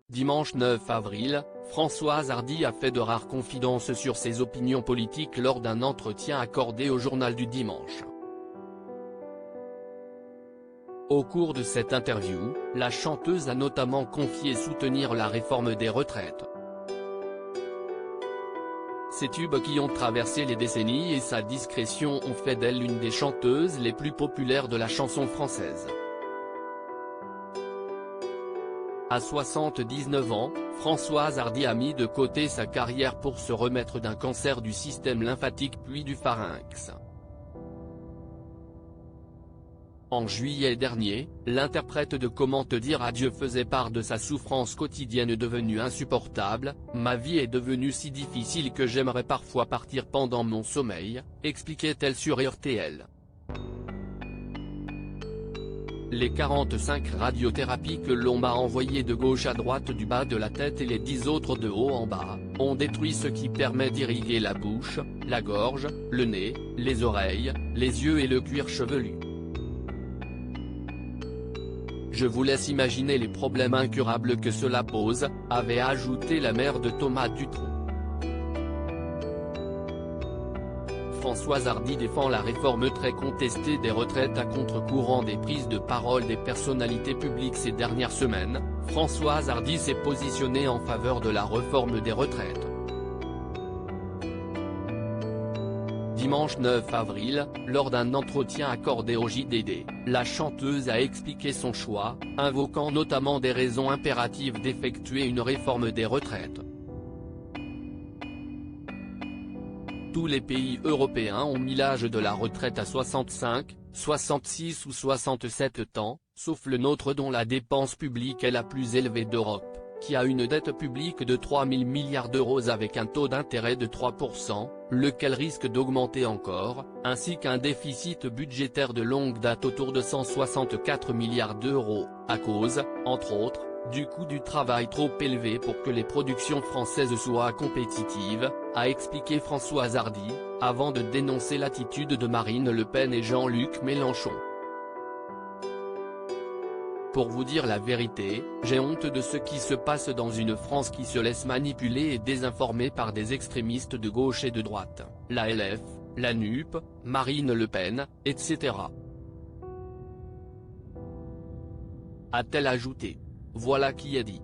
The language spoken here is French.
Dimanche 9 avril, Françoise Hardy a fait de rares confidences sur ses opinions politiques lors d'un entretien accordé au Journal du Dimanche. Au cours de cette interview, la chanteuse a notamment confié soutenir la réforme des retraites. Ces tubes qui ont traversé les décennies et sa discrétion ont fait d'elle l'une des chanteuses les plus populaires de la chanson française. À 79 ans, Françoise Hardy a mis de côté sa carrière pour se remettre d'un cancer du système lymphatique puis du pharynx. En juillet dernier, l'interprète de Comment te dire adieu faisait part de sa souffrance quotidienne devenue insupportable. « Ma vie est devenue si difficile que j'aimerais parfois partir pendant mon sommeil », expliquait-elle sur RTL. Les 45 radiothérapies que l'on m'a envoyées de gauche à droite du bas de la tête et les 10 autres de haut en bas, ont détruit ce qui permet d'irriguer la bouche, la gorge, le nez, les oreilles, les yeux et le cuir chevelu. Je vous laisse imaginer les problèmes incurables que cela pose, avait ajouté la mère de Thomas Dutronc. Françoise Hardy défend la réforme très contestée des retraites à contre-courant des prises de parole des personnalités publiques ces dernières semaines. Françoise Hardy s'est positionnée en faveur de la réforme des retraites. Dimanche 9 avril, lors d'un entretien accordé au JDD, la chanteuse a expliqué son choix, invoquant notamment des raisons impératives d'effectuer une réforme des retraites. Tous les pays européens ont mis l'âge de la retraite à 65, 66 ou 67 ans, sauf le nôtre dont la dépense publique est la plus élevée d'Europe, qui a une dette publique de 3 000 milliards d'euros avec un taux d'intérêt de 3%, lequel risque d'augmenter encore, ainsi qu'un déficit budgétaire de longue date autour de 164 milliards d'euros, à cause, entre autres, du coût du travail trop élevé pour que les productions françaises soient compétitives, a expliqué Françoise Hardy, avant de dénoncer l'attitude de Marine Le Pen et Jean-Luc Mélenchon. Pour vous dire la vérité, j'ai honte de ce qui se passe dans une France qui se laisse manipuler et désinformer par des extrémistes de gauche et de droite, la LF, la NUP, Marine Le Pen, etc. A-t-elle ajouté. Voilà qui est dit.